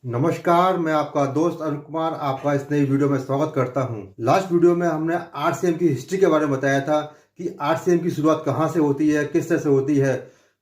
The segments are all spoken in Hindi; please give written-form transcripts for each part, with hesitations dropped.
नमस्कार, मैं आपका दोस्त अरुण कुमार आपका इस नई वीडियो में स्वागत करता हूं। लास्ट वीडियो में हमने आरसीएम की हिस्ट्री के बारे में बताया था कि आरसीएम की शुरुआत कहां से होती है, किस तरह से होती है।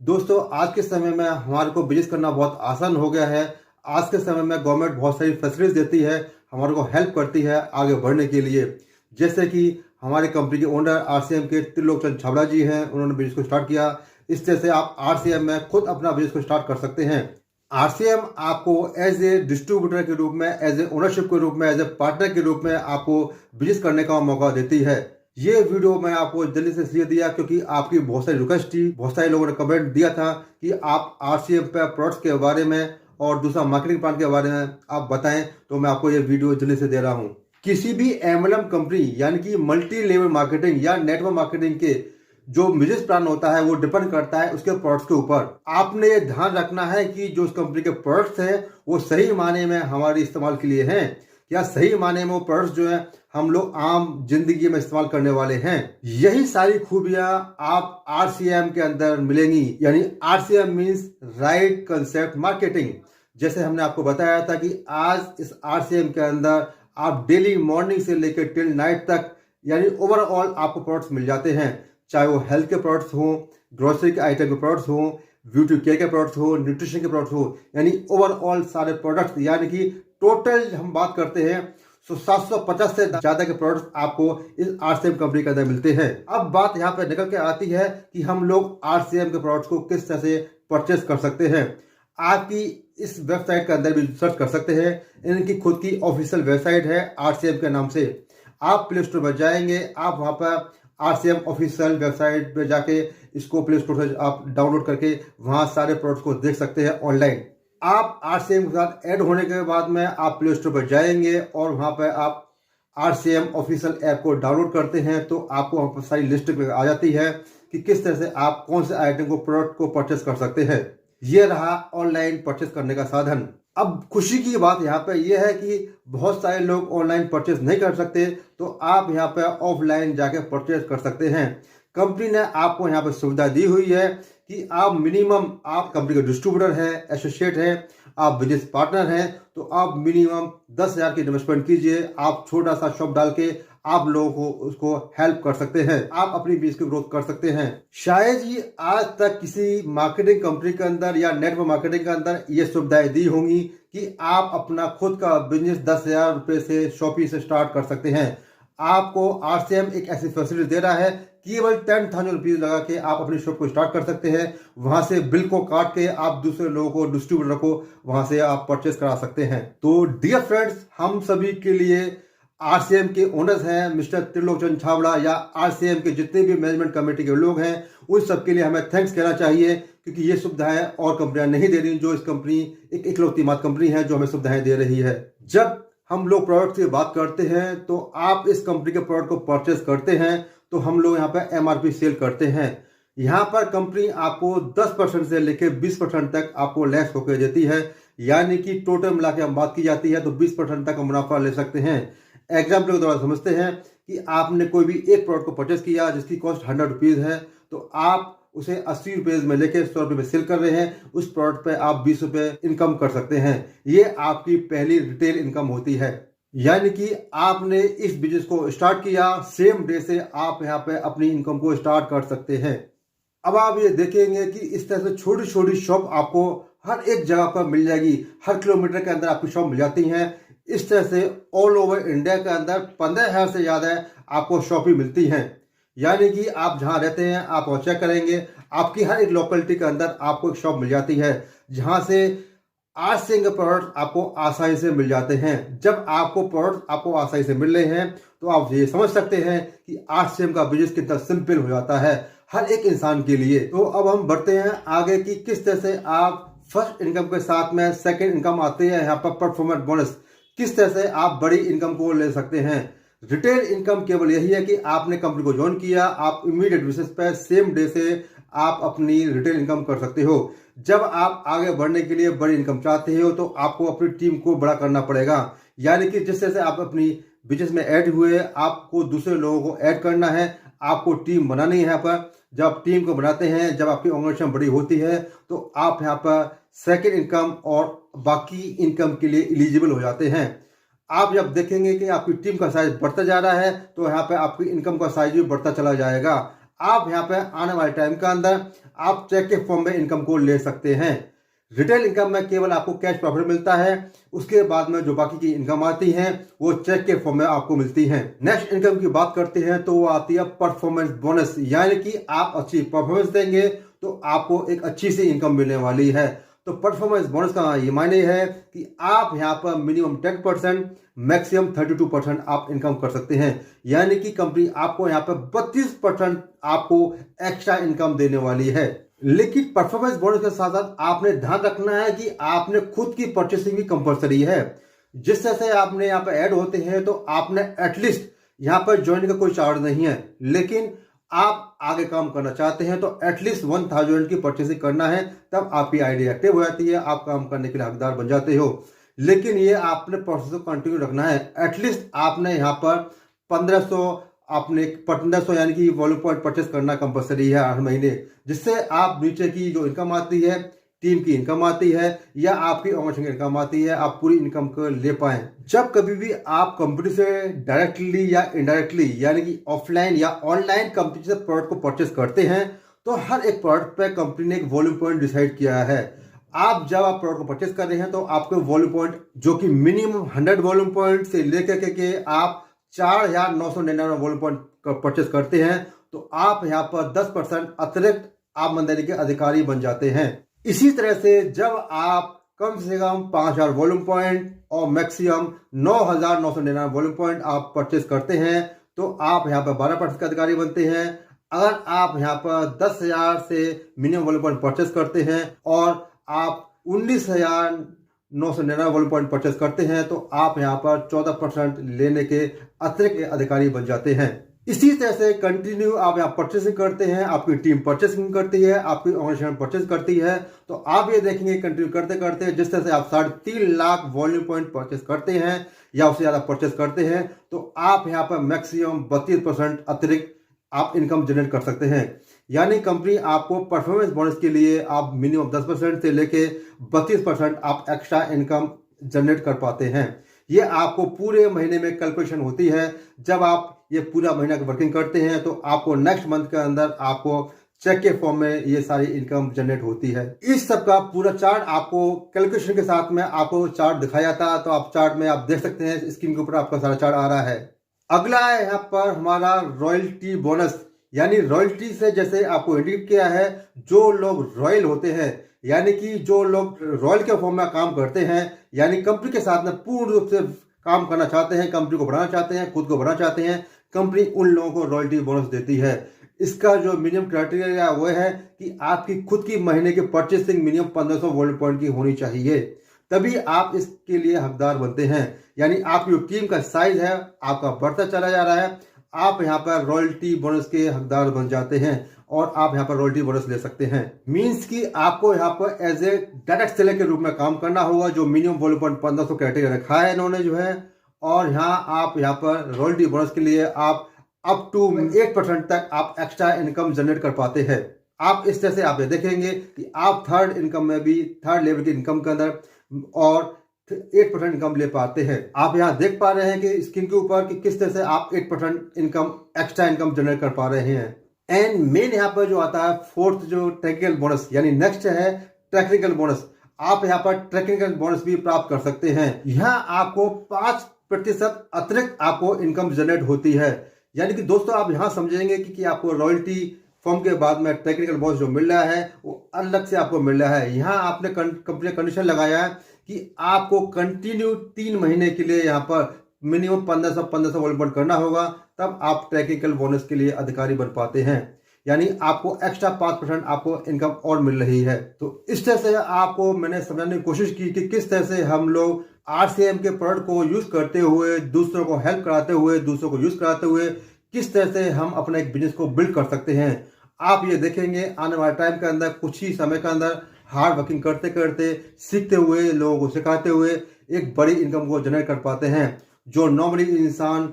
दोस्तों, आज के समय में हमारे को बिजनेस करना बहुत आसान हो गया है। आज के समय में गवर्नमेंट बहुत सारी फैसिलिटीज देती है, हमारे को हेल्प करती है आगे बढ़ने के लिए। जैसे कि हमारे कंपनी के ओनर आरसीएम के त्रिलोक चंद छाबड़ा जी हैं, उन्होंने बिजनेस को स्टार्ट किया। इस तरह से आप आरसीएम में खुद अपना बिजनेस को स्टार्ट कर सकते हैं। आरसीएम आपको एज ए डिस्ट्रीब्यूटर के रूप में, एज ए ओनरशिप के रूप में, एज ए पार्टनर के रूप में आपको बिजनेस करने का मौका देती है। ये वीडियो मैं आपको जल्दी से इसलिए दिया क्योंकि आपकी बहुत सारी रिक्वेस्ट थी, बहुत सारे लोगों ने कमेंट दिया था कि आप आरसीएम पे प्रोडक्ट्स के बारे में और दूसरा मार्केटिंग प्लान के बारे में आप बताएं, तो मैं आपको ये वीडियो जल्दी से दे रहा हूँ। किसी भी एमएलएम कंपनी यानी कि मल्टी लेवल मार्केटिंग या नेटवर्क मार्केटिंग के जो बिजनेस प्लान होता है वो डिपेंड करता है उसके प्रोडक्ट्स के ऊपर। आपने ये ध्यान रखना है कि जो उस कंपनी के प्रोडक्ट्स हैं वो सही माने में हमारे इस्तेमाल के लिए हैं, या सही माने में वो प्रोडक्ट्स जो है हम लोग आम जिंदगी में इस्तेमाल करने वाले हैं। यही सारी खूबियां आप आरसीएम के अंदर मिलेंगी, यानी RCM means right concept marketing. जैसे हमने आपको बताया था कि आज इस आरसीएम के अंदर आप डेली मॉर्निंग से लेकर टिल नाइट तक यानी ओवरऑल आपको प्रोडक्ट्स मिल जाते हैं, चाहे वो हेल्थ के प्रोडक्ट्स हों, ग्रोसरी के आइटम के प्रोडक्ट्स हों, ब्यूटी केयर के प्रोडक्ट्स हो, न्यूट्रिशन के प्रोडक्ट्स हो, यानी ओवरऑल सारे प्रोडक्ट्स, यानी कि टोटल हम बात करते हैं तो 750 से ज्यादा के प्रोडक्ट्स आपको इस आरसीएम कंपनी के अंदर मिलते हैं। अब बात यहाँ पे निकल के आती है कि हम लोग आरसीएम के प्रोडक्ट्स को किस तरह से परचेस कर सकते हैं। आपकी इस वेबसाइट के अंदर भी सर्च कर सकते हैं, इनकी खुद की ऑफिशियल वेबसाइट है आरसीएम के नाम से। आप प्ले स्टोर पर जाएंगे, आप वहां पर आरसीएम ऑफिशियल वेबसाइट पे जाके इसको प्ले स्टोर से आप डाउनलोड करके वहां सारे प्रोडक्ट्स को देख सकते हैं ऑनलाइन। आप आरसीएम के साथ ऐड होने के बाद में आप प्ले स्टोर पर जाएंगे और वहां पर आप आरसीएम ऑफिशियल ऐप को डाउनलोड करते हैं तो आपको वहां पर सारी लिस्ट आ जाती है कि किस तरह से आप कौन से आइटम को, प्रोडक्ट को परचेस कर सकते हैं। ये रहा ऑनलाइन परचेस करने का साधन। अब खुशी की बात यहाँ पे ये है कि बहुत सारे लोग ऑनलाइन परचेस नहीं कर सकते, तो आप यहाँ पे ऑफलाइन जाके परचेस कर सकते हैं। कंपनी ने आपको यहाँ पे सुविधा दी हुई है कि आप मिनिमम, आप कंपनी के डिस्ट्रीब्यूटर हैं, एसोसिएट हैं, आप बिजनेस पार्टनर हैं, तो आप मिनिमम 10,000 की इन्वेस्टमेंट कीजिए। आप छोटा सा शॉप डाल के आप लोगों को उसको हेल्प कर सकते हैं, आप अपनी बिजनेस की ग्रोथ कर सकते हैं। शायद ही आज तक किसी मार्केटिंग कंपनी के अंदर या नेटवर्क मार्केटिंग के अंदर ये सुविधाएं दी होंगी कि आप अपना खुद का बिजनेस 10,000 रुपए से शॉपी से स्टार्ट कर सकते हैं। आपको आरसीएम एक ऐसी फैसिलिटी दे रहा है, केवल 10,000 रुपीज लगा के आप अपनी शॉप को स्टार्ट कर सकते हैं। वहां से बिल को काट के आप दूसरे लोगों को, डिस्ट्रीब्यूटर को वहां से आप परचेस करा सकते हैं। तो डियर फ्रेंड्स, हम सभी के लिए आरसीएम के ओनर्स हैं मिस्टर त्रिलोक चंद छाबड़ा, या आरसीएम के जितने भी मैनेजमेंट कमेटी के लोग हैं, उन सबके लिए हमें थैंक्स कहना चाहिए, क्योंकि ये सुविधाएं और कंपनियां नहीं दे रही। जो इस कंपनी एक इकलौती मात्र कंपनी है जो हमें सुविधाएं दे रही है। जब हम लोग प्रोडक्ट की बात करते हैं तो आप इस कंपनी के प्रोडक्ट को परचेस करते हैं तो हम लोग यहाँ पर एमआरपी सेल करते हैं। यहाँ पर कंपनी आपको 10% से लेकर 20% तक आपको लेस होकर देती है, यानी कि टोटल मिला के हम बात की जाती है तो 20% तक हम मुनाफा ले सकते हैं। एग्जाम्पल के द्वारा समझते हैं कि आपने कोई भी एक प्रोडक्ट को परचेस किया जिसकी कॉस्ट 100 रुपीज है, तो आप उसे 80 रुपीज में लेके 100 रुपये में सेल कर रहे हैं। उस प्रोडक्ट पे आप 20 रुपये इनकम कर सकते हैं। ये आपकी पहली रिटेल इनकम होती है, यानी कि आपने इस बिजनेस को स्टार्ट किया, सेम डे से आप यहाँ पे अपनी इनकम को स्टार्ट कर सकते हैं। अब आप ये देखेंगे कि इस तरह से छोटी छोटी शॉप आपको हर एक जगह पर मिल जाएगी, हर किलोमीटर के अंदर आपकी शॉप मिल जाती हैं। इस तरह से ऑल ओवर इंडिया के अंदर 15,000 से ज्यादा आपको शॉपें मिलती हैं, यानी कि आप जहां रहते हैं आप वहां चेक करेंगे, आपकी हर एक लोकेलिटी के अंदर आपको एक शॉप मिल जाती है जहां से आरसीएम के प्रोडक्ट आपको आसानी से मिल जाते हैं। जब आपको प्रोडक्ट आपको आसानी से मिल रहे हैं तो आप ये समझ सकते हैं कि आरसीएम का बिजनेस कितना सिंपल हो जाता है हर एक इंसान के लिए। तो अब हम बढ़ते हैं आगे कि किस तरह से आप फर्स्ट इनकम के साथ में सेकेंड इनकम आती है, यहाँ पर परफॉर्मेंस बोनस, किस तरह से आप बड़ी इनकम को ले सकते हैं। रिटेल इनकम केवल यही है कि आपने कंपनी को ज्वाइन किया, आप इमीडिएट बेसिस पर सेम डे से आप अपनी रिटेल इनकम कर सकते हो। जब आप आगे बढ़ने के लिए बड़ी इनकम चाहते हो तो आपको अपनी टीम को बड़ा करना पड़ेगा, यानी कि जिस तरह से आप अपनी बिजनेस में ऐड हुए, आपको दूसरे लोगों को ऐड करना है, आपको टीम बनानी है। यहाँ पर जब टीम को बनाते हैं, जब आपकी ऑर्गेनाइजेशन बड़ी होती है तो आप यहाँ पर सेकेंड इनकम और बाकी इनकम के लिए एलिजिबल हो जाते हैं। आप जब देखेंगे कि आपकी टीम का साइज बढ़ता जा रहा है तो यहाँ पे आपकी इनकम का साइज भी बढ़ता चला जाएगा। आप यहाँ पे आने वाले टाइम के अंदर आप चेक के फॉर्म में इनकम को ले सकते हैं। रिटेल इनकम में केवल आपको कैश प्रॉफिट मिलता है, उसके बाद में जो बाकी की इनकम आती है वो चेक के फॉर्म में आपको मिलती है। नेक्स्ट इनकम की बात करते हैं तो वो आती है परफॉर्मेंस बोनस, यानी कि आप अच्छी परफॉर्मेंस देंगे तो आपको एक अच्छी सी इनकम मिलने वाली है। तो परफॉर्मेंस बोनस का ये मायने है कि आप यहाँ पर मिनिमम 10% मैक्सिमम 32% आप इनकम कर सकते हैं, यानी कि कंपनी आपको यहाँ पर 32% आपको एक्स्ट्रा इनकम देने वाली है। लेकिन परफॉर्मेंस बोनस के साथ साथ आपने ध्यान रखना है कि आपने खुद की परचेसिंग भी कंपलसरी है। जिस तरह से आपने यहाँ पर ऐड होते हैं तो आपने एटलीस्ट यहाँ पर ज्वाइन का कोई चार्ज नहीं है, लेकिन आप आगे काम करना चाहते हैं तो एटलीस्ट 1000 की परचेसिंग करना है, तब आपकी आईडी एक्टिव हो जाती है, आप काम करने के लिए हकदार बन जाते हो। लेकिन ये आपने प्रोसेस को कंटिन्यू रखना है। एटलीस्ट आपने यहाँ पर 1500 यानी कि वॉल्यूम पॉइंट परचेस करना कंपलसरी है हर महीने, जिससे आप नीचे की जो इनकम आती है, टीम की इनकम आती है या आपकी ऑर्गेनाइजेशन की इनकम आती है, आप पूरी इनकम को ले पाए। जब कभी भी आप कंपनी से डायरेक्टली या इनडायरेक्टली यानी कि ऑफलाइन या ऑनलाइन कंपनी से प्रोडक्ट को परचेस करते हैं तो हर एक प्रोडक्ट पे कंपनी ने एक वॉल्यूम पॉइंट डिसाइड किया है। आप जब आप प्रोडक्ट को परचेस कर रहे हैं तो आपके वॉल्यूम पॉइंट जो कि मिनिमम 100 वॉल्यूम पॉइंट से लेकर के आप 4999 वॉल्यूम पॉइंट परचेस करते हैं तो आप यहाँ पर 10% अतिरिक्त आमदनी के अधिकारी बन जाते हैं। इसी तरह से जब आप कम से कम 5000 वॉल्यूम पॉइंट और मैक्सिमम 9999 वॉल्यूम पॉइंट आप परचेस करते हैं तो आप यहाँ पर 12% के अधिकारी बनते हैं। अगर आप यहाँ पर 10,000 से मिनिमम वॉल्यूम पॉइंट परचेस करते हैं और आप 19,999 वॉल्यूम पॉइंट परचेस करते हैं तो आप यहाँ पर 14% लेने के अतिरिक्त अधिकारी बन जाते हैं। इसी तरह से कंटिन्यू आप यहाँ परचेसिंग करते हैं, आपकी टीम परचेसिंग करती है, आपकी ऑर्गेनाइजेशन परचेस करती है, तो आप ये देखेंगे कंटिन्यू करते करते जिस तरह से आप 3.5 लाख वॉल्यूम पॉइंट परचेस करते हैं या उससे ज्यादा परचेस करते हैं तो आप यहाँ पर मैक्सिमम 32% अतिरिक्त आप इनकम जनरेट कर सकते हैं। यानी कंपनी आपको परफॉर्मेंस बोनस के लिए आप मिनिमम 10% से लेके 32% आप एक्स्ट्रा इनकम जनरेट कर पाते हैं। ये आपको पूरे महीने में कैलकुलेशन होती है। जब आप ये पूरा महीना की वर्किंग करते हैं तो आपको नेक्स्ट मंथ के अंदर आपको चेक के फॉर्म में ये सारी इनकम जनरेट होती है। इस सब का पूरा चार्ट आपको कैलकुलेशन के साथ में आपको चार्ट दिखाया था, तो आप चार्ट में आप देख सकते हैं, स्क्रीन के ऊपर आपका सारा चार्ट आ रहा है। अगला है यहाँ पर हमारा रॉयल्टी बोनस, यानी रॉयल्टी से जैसे आपको इंडिकेट किया है, जो लोग रॉयल होते हैं यानी कि जो लोग रॉयल के फॉर्म में काम करते हैं, यानी कंपनी के साथ में पूर्ण रूप से काम करना चाहते हैं, कंपनी को बढ़ाना चाहते हैं, खुद को बढ़ाना चाहते हैं, कंपनी उन लोगों को रॉयल्टी बोनस देती है। इसका जो मिनिमम क्राइटेरिया वो है कि आपकी खुद की महीने की परचेसिंग मिनिमम 1500 वॉल्यूम पॉइंट की होनी चाहिए, तभी आप इसके लिए हकदार बनते हैं। यानी आपकी जो टीम का साइज है आपका बढ़ता चला जा रहा है, आप यहाँ पर रॉयल्टी बोनस के हकदार बन जाते हैं और आप यहाँ पर रॉयल्टी बोनस ले सकते हैं। मींस कि आपको यहाँ पर एज ए डायरेक्ट सेलर के रूप में काम करना होगा, जो मिनिमम वॉल्यूम पॉइंट 1500 क्राइटेरिया रखा है इन्होंने जो है, और यहाँ आप यहाँ पर रॉयल्टी बोनस के लिए आप अप टू 8% तक आप एक्स्ट्रा इनकम जनरेट कर पाते हैं। आप इस तरह से आप ये देखेंगे कि आप थर्ड इनकम में भी थर्ड लेवल की इनकम के अंदर और 8% इनकम ले पाते हैं। आप यहाँ देख पा रहे हैं कि स्क्रीन के ऊपर कि किस तरह से आप 8% इनकम एक्स्ट्रा इनकम जनरेट कर पा रहे हैं। एंड मेन यहाँ पर जो आता है फोर्थ जो टेक्निकल बोनस, यानी नेक्स्ट है टेक्निकल बोनस। आप यहाँ पर टेक्निकल बोनस भी प्राप्त कर सकते हैं। यहाँ आपको 5% अतिरिक्त आपको इनकम जनरेट होती है। यानी कि दोस्तों आप यहाँ समझेंगे कि आपको रॉयल्टी फॉर्म के बाद में टेक्निकल बोनस जो मिल रहा है वो अलग से आपको मिल रहा है। यहाँ आपने कंपनी कंडीशन लगाया है कि आपको कंटिन्यू 3 महीने के लिए यहाँ पर मिनिमम 1500 वॉल्यूम पॉइंट करना होगा, तब आप टेक्निकल बोनस के लिए अधिकारी बन पाते हैं। यानी आपको एक्स्ट्रा 5% आपको इनकम और मिल रही है। तो इस तरह से आपको मैंने समझाने की कोशिश की कि किस तरह से हम लोग RCM के प्रोडक्ट को यूज करते हुए, दूसरों को हेल्प कराते हुए, दूसरों को यूज कराते हुए किस तरह से हम अपना एक बिजनेस को बिल्ड कर सकते हैं। आप ये देखेंगे आने वाले टाइम के अंदर, कुछ ही समय के अंदर हार्ड वर्किंग करते करते, सीखते हुए, लोगों को सिखाते हुए एक बड़ी इनकम को जनरेट कर पाते हैं। जो नॉर्मली इंसान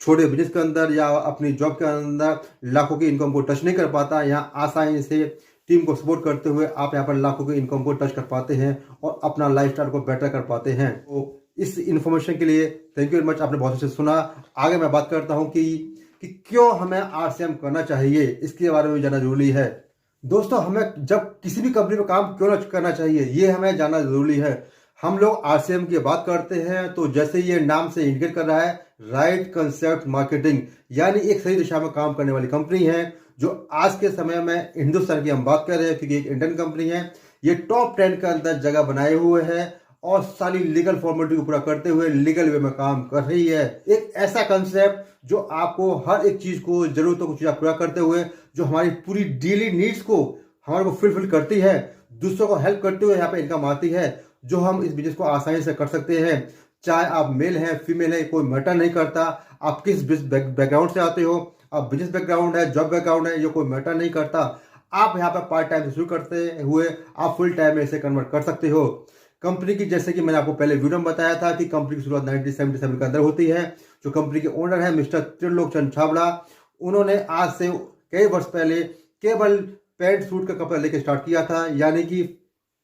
छोटे बिजनेस के अंदर या अपनी जॉब के अंदर लाखों की इनकम को टच नहीं कर पाता, यहाँ आसानी से टीम को सपोर्ट करते हुए आप यहाँ पर लाखों की इनकम को टच कर पाते हैं और अपना लाइफस्टाइल को बेटर कर पाते हैं। तो इस इन्फॉर्मेशन के लिए थैंक यू वेरी मच, आपने बहुत अच्छे से सुना। आगे मैं बात करता हूँ कि क्यों हमें RCM करना चाहिए, इसके बारे में जानना जरूरी है। दोस्तों, हमें जब किसी भी कंपनी में काम क्यों न करना चाहिए ये हमें जानना जरूरी है। हम लोग RCM की बात करते हैं तो जैसे ये नाम से इंडिकेट कर रहा है, राइट कंसेप्ट मार्केटिंग, यानी एक सही दिशा में काम करने वाली कंपनी है जो आज के समय में हिंदुस्तान की हम बात कर रहे हैं क्योंकि एक इंडियन कंपनी है। ये टॉप 10 के अंदर जगह बनाए हुए है और सारी लीगल फॉर्मेलिटी को पूरा करते हुए लीगल वे में काम कर रही है। एक ऐसा कंसेप्ट जो आपको हर एक चीज को, जरूरतों को चीज़ पूरा करते हुए, जो हमारी पूरी डेली नीड्स को हमारे को फुलफिल करती है, दूसरों को हेल्प करते हुए यहाँ पे इनकम आती है, जो हम इस बिजनेस को आसानी से कर सकते हैं। चाहे आप मेल हैं फीमेल है, कोई मैटर नहीं करता। आप किस बैकग्राउंड से आते हो, आप बिजनेस बैकग्राउंड है, जॉब बैकग्राउंड है, ये कोई मैटर नहीं करता। आप यहाँ पे पार्ट टाइम से शुरू करते हुए आप फुल टाइम में इसे कन्वर्ट कर सकते हो। कंपनी की, जैसे कि मैंने आपको पहले वीडियो में बताया था कि कंपनी की शुरुआत 1977 के अंदर होती है। जो कंपनी के ओनर है मिस्टर त्रिलोक चंद छाबड़ा, उन्होंने आज से कई वर्ष पहले केवल पैंट सूट का कपड़ा लेके स्टार्ट किया था, यानी कि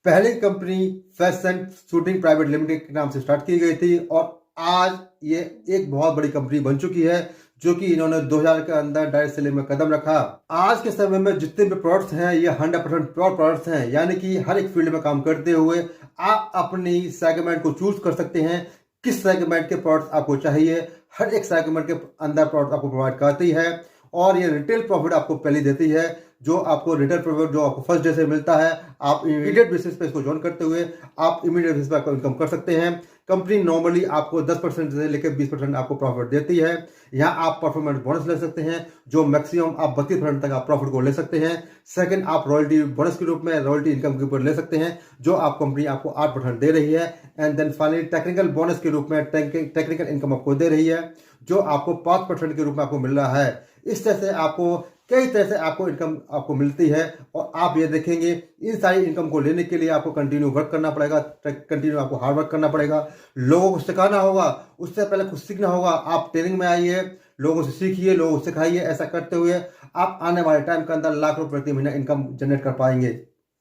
पहली company fashion shooting private limited के नाम से स्टार्ट की गई थी और आज ये एक बहुत बड़ी कंपनी बन चुकी है, जो कि इन्होंने 2000 के अंदर डायरेक्ट सेलिंग में कदम रखा। आज के समय में जितने भी प्रोडक्ट्स हैं ये 100% प्योर प्रोडक्ट्स हैं, यानी कि हर एक फील्ड में काम करते हुए आप अपनी सेगमेंट को चूज कर सकते हैं। किस सेगमेंट के प्रोडक्ट्स आपको चाहिए, हर एक सेगमेंट के अंदर प्रोडक्ट आपको प्रोवाइड करती है और ये रिटेल प्रॉफिट आपको पहले देती है। जो आपको रिटेल प्रॉफिट जो आपको फर्स्ट डे से मिलता है, आप इमीडिएट बेसिस पे इसको ज्वाइन करते हुए आप इमीडिएट बेसिस पे आपको इनकम कर सकते हैं। कंपनी नॉर्मली आपको 10% से लेकर 20% आपको प्रॉफिट देती है। यहाँ आप परफॉर्मेंस बोनस ले सकते हैं, जो मैक्सिमम आप 32% तक आप प्रॉफिट को ले सकते हैं। सेकंड, आप रॉयल्टी बोनस के रूप में रॉयल्टी इनकम के ऊपर ले सकते हैं, जो आप कंपनी आपको 8% दे रही है। And then finally technical bonus के रूप में टेक्निकल इनकम आपको दे रही है, जो आपको 5% के रूप में आपको मिल रहा है। इस तरह से आपको कई तरह से आपको इनकम आपको मिलती है और आप ये देखेंगे इन सारी इनकम को लेने के लिए आपको कंटिन्यू वर्क करना पड़ेगा, कंटिन्यू आपको हार्ड वर्क करना पड़ेगा, लोगों को सिखाना होगा, उससे पहले खुद सीखना होगा। आप ट्रेनिंग में आइए, लोगों से सीखिए, लोगों को सिखाइए। ऐसा करते हुए आप आने वाले टाइम के अंदर लाख रुपए प्रति महीना इनकम जनरेट कर पाएंगे।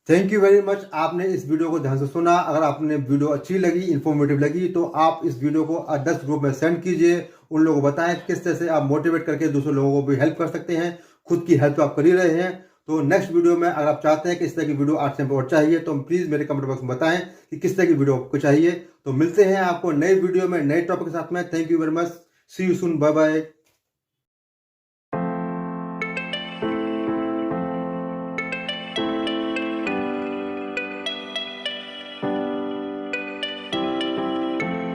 थैंक यू वेरी मच, आपने इस वीडियो को ध्यान से सुना। अगर आपने वीडियो अच्छी लगी, इन्फॉर्मेटिव लगी, तो आप इस वीडियो को 10 ग्रुप में सेंड कीजिए। उन लोगों को बताएं किस तरह से आप मोटिवेट करके दूसरे लोगों को भी हेल्प कर सकते हैं। खुद की हेल्प तो आप कर ही रहे हैं। तो नेक्स्ट वीडियो में अगर आप चाहते हैं कि इस तरह की वीडियो RCM पे और चाहिए तो प्लीज मेरे कमेंट बॉक्स में बताएं कि किस तरह की वीडियो आपको चाहिए। तो मिलते हैं आपको नए वीडियो में नए टॉपिक के साथ में। Thank you very much, see you soon, bye bye.